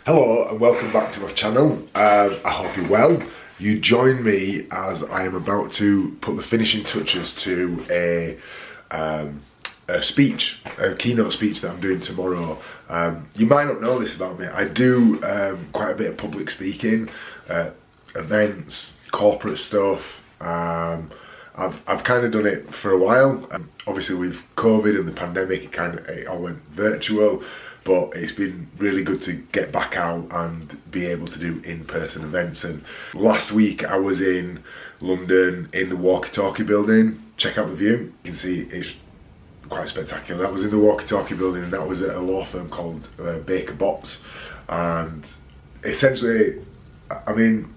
Hello and welcome back to my channel. I hope you're well. You join me as I am about to put the finishing touches to a keynote speech that I'm doing tomorrow. You might not know this about me. I do quite a bit of public speaking, events, corporate stuff. I've kind of done it for a while. Obviously with COVID and the pandemic, it all went virtual. But it's been really good to get back out and be able to do in-person events. And last week I was in London in the walkie-talkie building. Check out the view. You can see it's quite spectacular. That was in the walkie-talkie building, and that was at a law firm called Baker Botts. And essentially, I mean,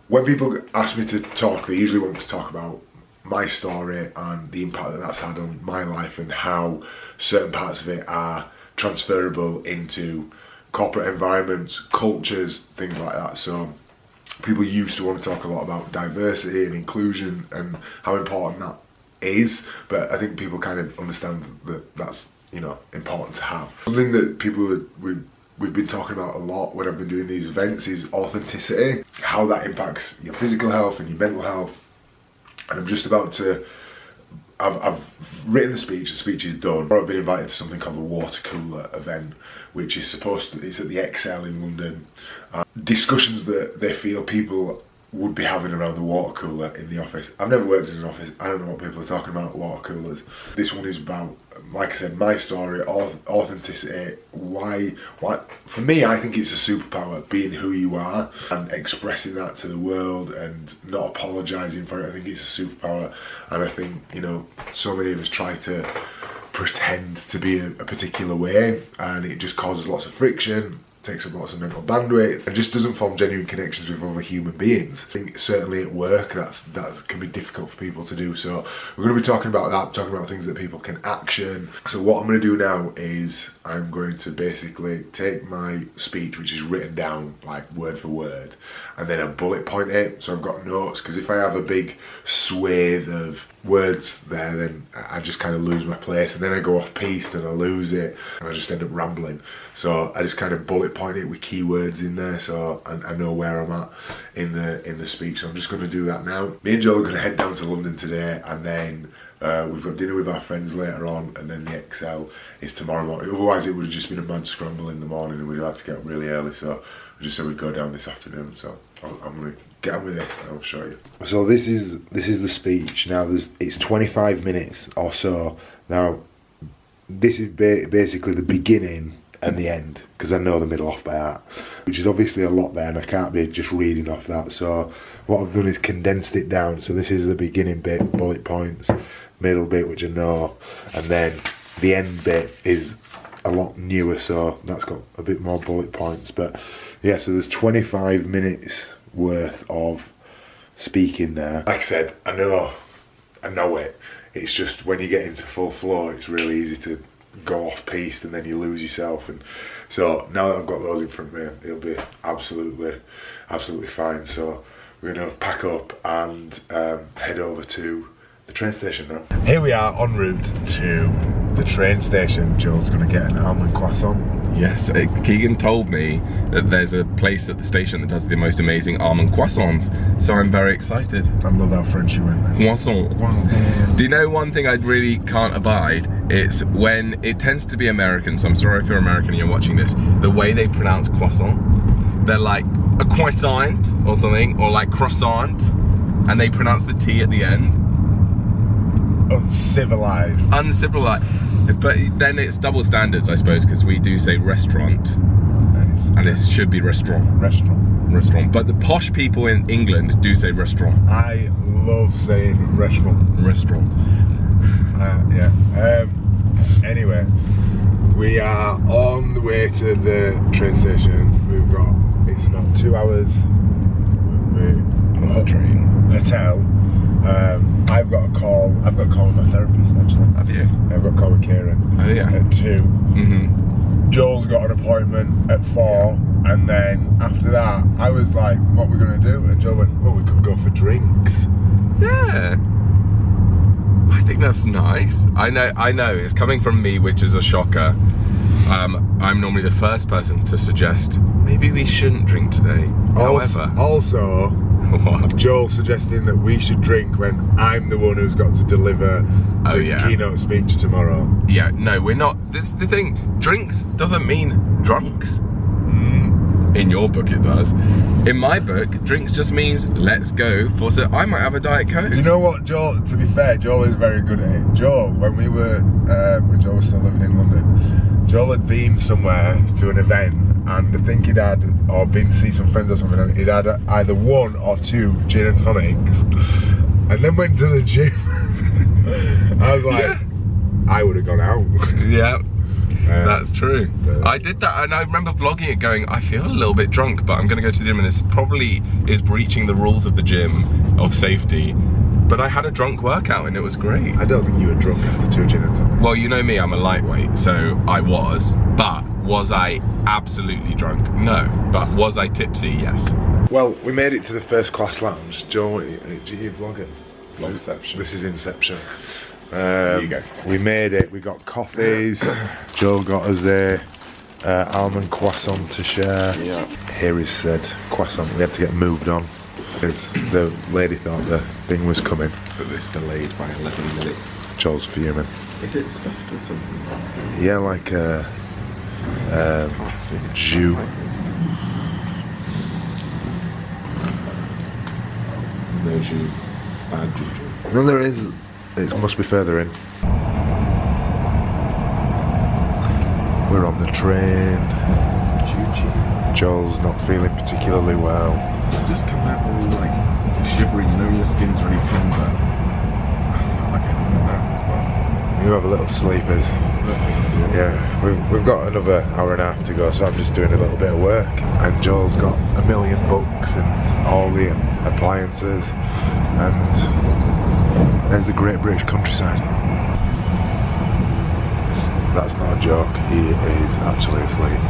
when people ask me to talk, they usually want to talk about my story and the impact that that's had on my life and how certain parts of it are transferable into corporate environments, cultures, things like that. So people used to want to talk a lot about diversity and inclusion and how important that is, but I think people kind of understand that that's, you know, important to have. Something that we've been talking about a lot when I've been doing these events is authenticity, how that impacts your physical health and your mental health. And I'm just about to, I've written the speech is done. I've been invited to something called the water cooler event, which is it's at the Excel in London. Discussions that they feel people would be having around the water cooler in the office. I've never worked in an office, I don't know what people are talking about at water coolers. This one is about, like I said, my story, authenticity, why, for me I think it's a superpower, being who you are and expressing that to the world and not apologising for it. I think it's a superpower, and I think, you know, so many of us try to pretend to be a particular way, and it just causes lots of friction, takes up lots of mental bandwidth, and just doesn't form genuine connections with other human beings. I think certainly at work that can be difficult for people to do. So we're going to be talking about that, talking about things that people can action. So what I'm going to do now is I'm going to basically take my speech, which is written down like word for word, and then I bullet point it. So I've got notes, because if I have a big swathe of words there, then I just kind of lose my place, and then I go off piste and I lose it and I just end up rambling. So I just kind of bullet point it with keywords in there, so I know where I'm at in the speech. So I'm just going to do that now. Me and Joel are going to head down to London today, and then we've got dinner with our friends later on, and then the Excel is tomorrow morning. Otherwise it would have just been a mad scramble in the morning and we'd have to get up really early, so we just said we'd go down this afternoon. So I'm going to get on with this and I'll show you. So this is the speech. Now it's 25 minutes or so. Now this is basically the beginning and the end, because I know the middle off by heart, which is obviously a lot there, and I can't be just reading off that. So what I've done is condensed it down. So this is the beginning bit, bullet points, middle bit, which I know, and then the end bit is a lot newer, so that's got a bit more bullet points. But yeah, so there's 25 minutes worth of speaking there. Like I said, I know it. It's just when you get into full flow, it's really easy to go off piste and then you lose yourself. And so now that I've got those in front of me, it'll be absolutely fine. So we're gonna pack up and head over to the train station now. Here we are en route to the train station. Joel's gonna get an almond croissant. Yes, Keegan told me that there's a place at the station that does the most amazing almond croissants, so I'm very excited. I love how French you went there. Croissant. Do you know one thing I really can't abide? It's when it tends to be American, so I'm sorry if you're American and you're watching this, the way they pronounce croissant. They're like a croissant or something, or like croissant, and they pronounce the T at the end. Uncivilized. But then it's double standards, I suppose, because we do say restaurant, and it should be restaurant. But the posh people in England do say restaurant. I love saying restaurant. Yeah. Anyway, we are on the way to the train station. It's about 2 hours. On the train. Hotel. I've got a call with my therapist actually. Have you? I've got a call with Kieran. Oh yeah. At 2. Joel's got an appointment at 4, and then after that I was like, what are we going to do? And Joel went, well, we could go for drinks. Yeah. I think that's nice. I know, it's coming from me, which is a shocker. I'm normally the first person to suggest maybe we shouldn't drink today. However, also, what? Joel suggesting that we should drink when I'm the one who's got to deliver the keynote speech tomorrow. Yeah, no, we're not. This the thing. Drinks doesn't mean drunks. In your book it does. In my book, drinks just means let's go for, so I might have a Diet Coke. Do you know what, Joel, to be fair, Joel is very good at it. Joel, when we were, when Joel was still living in London, Joel had been somewhere to an event, and I think he'd had, or been to see some friends or something, he'd had either 1 or 2 gin and tonics, and then went to the gym. I was like, yeah. I would have gone out. Yeah. That's true. I did that, and I remember vlogging it going, I feel a little bit drunk, but I'm going to go to the gym, and this probably is breaching the rules of the gym, of safety. But I had a drunk workout, and it was great. I don't think you were drunk after 2 gin and tonics. Well, you know me, I'm a lightweight, so I was. But was I absolutely drunk? No. But was I tipsy? Yes. Well, we made it to the first class lounge. Joe, do you vlog it? Inception. This is Inception. There you go. We made it. We got coffees. Joe got us a almond croissant to share. Yeah. Here is said croissant. We had to get moved on because the lady thought the thing was coming. But it's delayed by 11 minutes. Joel's fuming. Is it stuffed with something? Yeah, like jus. No jus. Bad juju. No, there is. It must be further in. We're on the train. Joel's not feeling particularly well. I just come out all like shivery, you know, your skin's really tender. I feel like I need that. You have a little sleepers. Yeah, we've got another hour and a half to go, so I'm just doing a little bit of work. And Joel's got a million books and all the appliances, and there's the great British countryside. That's not a joke, he is actually asleep.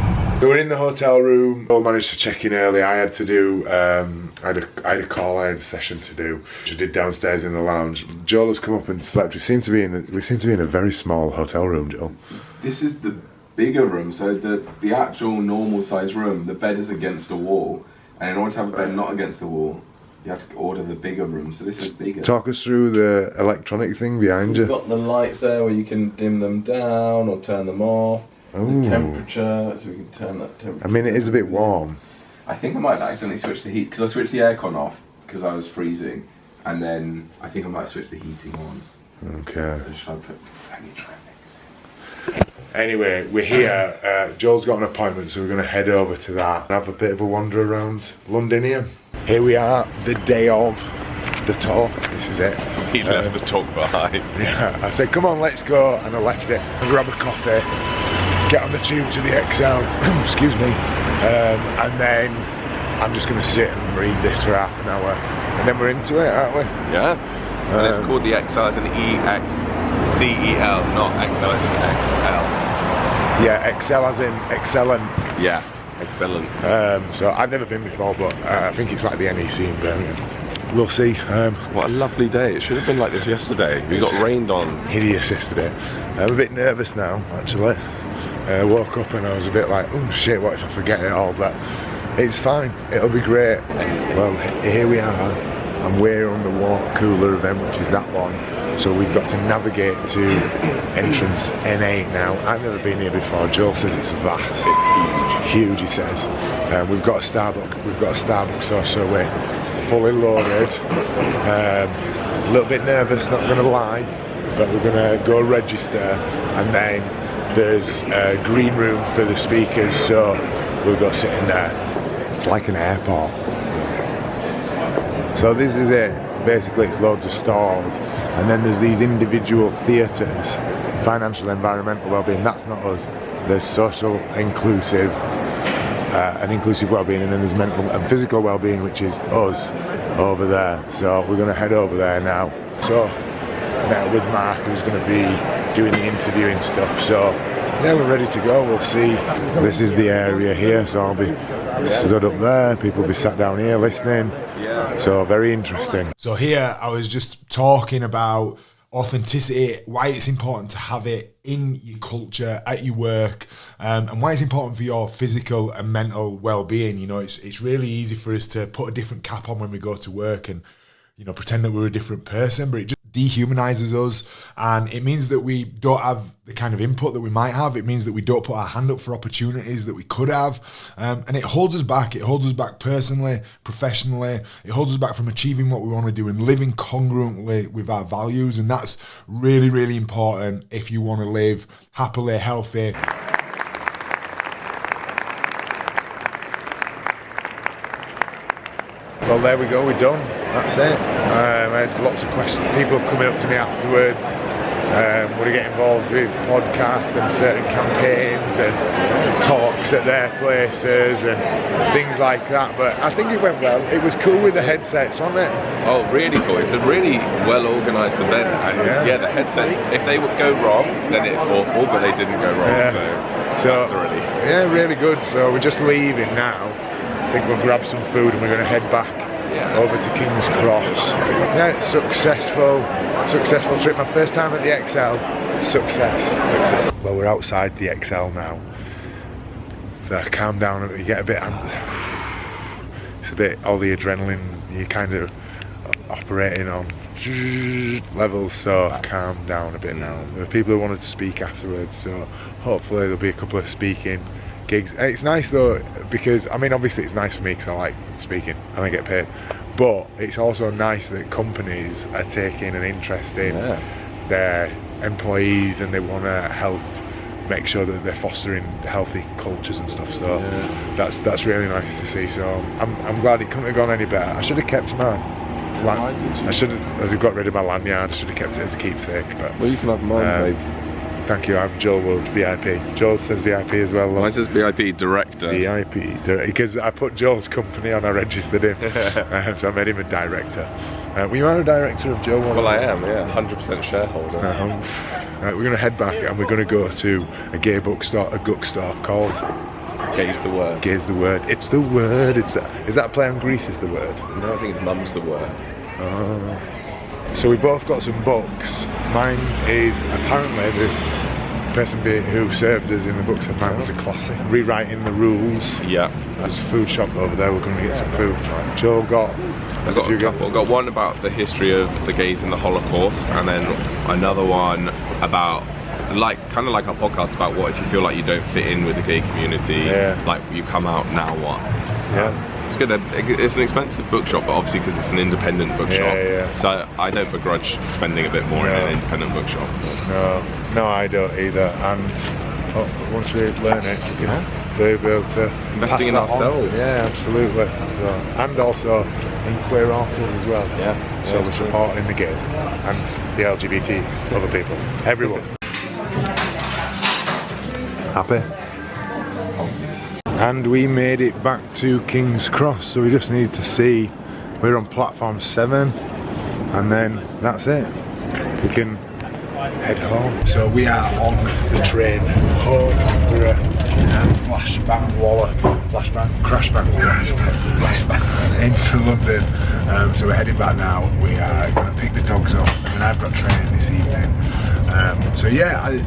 So we're in the hotel room. Joel managed to check in early. I had to do, I had a call, I had a session to do, which I did downstairs in the lounge. Joel has come up and slept. We seem to be in a very small hotel room, Joel. This is the bigger room, so the actual normal size room, the bed is against a wall, and in order to have a bed not against the wall, you have to order the bigger room, so this is bigger. Talk us through the electronic thing behind you. You've got the lights there where you can dim them down or turn them off. Ooh. The temperature, so we can turn that temperature. I mean, it is a bit warm. I think I might accidentally switch the heat, because I switched the aircon off because I was freezing, and then I think I might switch the heating on. Okay. So should I put, I need to try and mix it. Anyway, we're here. Joel's got an appointment, so we're going to head over to that and have a bit of a wander around London here. Here we are, the day of the talk. This is it. He left the talk behind. Yeah, I said, come on, let's go, and I left it. I'll grab a coffee, get on the tube to the XL, excuse me, and then I'm just going to sit and read this for half an hour, and then we're into it, aren't we? Yeah. And it's called the XL as an EXCEL, not XL as an XL. Yeah, XL as in excellent. Yeah, excellent. So I've never been before, but I think it's like the NEC in Birmingham. We'll see. What a lovely day. It should have been like this yesterday. We got rained on. Hideous yesterday. I'm a bit nervous now, actually. Woke up and I was a bit like, oh shit, what if I forget it all? But it's fine. It'll be great. Well, here we are. And we're on the water cooler event, which is that one. So we've got to navigate to entrance N8 now. I've never been here before. Joel says it's vast. It's huge. Huge, he says. We've got a Starbucks or so we're fully loaded. A little bit nervous, not going to lie, but we're going to go register, and then there's a green room for the speakers, so we'll go sit in there. It's like an airport. So this is it. Basically, it's loads of stalls, and then there's these individual theatres, financial, environmental wellbeing. That's not us. There's social, inclusive, and inclusive wellbeing, and then there's mental and physical wellbeing, which is us over there. So we're going to head over there now. So now with Mark, who's going to be doing the interviewing stuff. So yeah, we're ready to go. We'll see. This is the area here, so I'll be stood up there. People will be sat down here listening. So very interesting. So here I was just talking about authenticity, why it's important to have it in your culture, at your work, and why it's important for your physical and mental well-being. You know, it's really easy for us to put a different cap on when we go to work and, you know, pretend that we're a different person, but it just dehumanizes us, and it means that we don't have the kind of input that we might have. It means that we don't put our hand up for opportunities that we could have, and it holds us back. It holds us back personally, professionally. It holds us back from achieving what we want to do and living congruently with our values, and that's really, really important if you want to live happily, healthy. Well, there we go, we're done. That's it. I had lots of questions, people coming up to me afterwards. Would I get involved with podcasts and certain campaigns and talks at their places and things like that? But I think it went well. It was cool with the headsets, wasn't it? Oh, really cool. It's a really well organised event, and yeah, the headsets, if they would go wrong, then it's awful, but they didn't go wrong, so that's a relief. Yeah, really good. So we're just leaving now. I think we'll grab some food and we're going to head back over to King's Cross. Yeah, it's successful trip. My first time at the XL. Success. Well, we're outside the XL now. So calm down. You get a bit. It's a bit all the adrenaline. You're kind of operating on levels. So calm down a bit now. There are people who wanted to speak afterwards. So hopefully there'll be a couple of speaking gigs. It's nice though, because I mean obviously it's nice for me because I like speaking and I get paid, but it's also nice that companies are taking an interest in their employees and they want to help make sure that they're fostering healthy cultures and stuff, so that's really nice to see. So I'm glad it couldn't have gone any better. I should have kept my I should have got rid of my lanyard. I should have kept it as a keepsake, but well, you can have mine, babes. Thank you, I'm Joel Wood, VIP. Joel says VIP as well. Mine says VIP Director. VIP, because I put Joel's company on, I registered him, so I made him a director. Were you a director of Joel? Well, I am, yeah, 100% shareholder. We're going to head back and we're going to go to a gay bookstore, a bookstore called... Gay's the Word. Gay's the Word. It's the word. Is that a play on Grease is the word? No, I think it's Mum's the Word. Oh. So we both got some books. Mine is apparently the person who served us in the books, and mine was a classic. Rewriting the Rules. Yeah. There's a food shop over there, we're going to get some food. Joe got... I got a couple. I got one about the history of the gays in the Holocaust, and then another one about, kind of like our podcast, about what if you feel like you don't fit in with the gay community, like you come out, now what? Yeah. It's good. It's an expensive bookshop, but obviously because it's an independent bookshop, so I don't begrudge spending a bit more in an independent bookshop. No, I don't either. And once we learn it, you know, we'll be able to investing in ourselves. Yeah, absolutely. So, and also in queer authors as well. Yeah. So we're supporting the gays and the LGBT other people, everyone. Happy? And we made it back to King's Cross, so we just needed to see, we're on platform 7, and then that's it. We can head home. So we are on the train home after a crashback into London. So we're heading back now. We are going to pick the dogs up, and then I've got training this evening. So yeah, I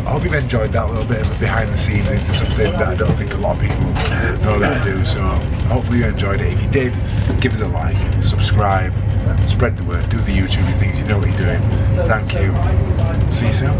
hope you've enjoyed that little bit of a behind the scenes into something that I don't think a lot of people know that I do. So hopefully you enjoyed it. If you did, give us a like, subscribe, spread the word, do the YouTube things, you know what you're doing. Thank you. See you soon.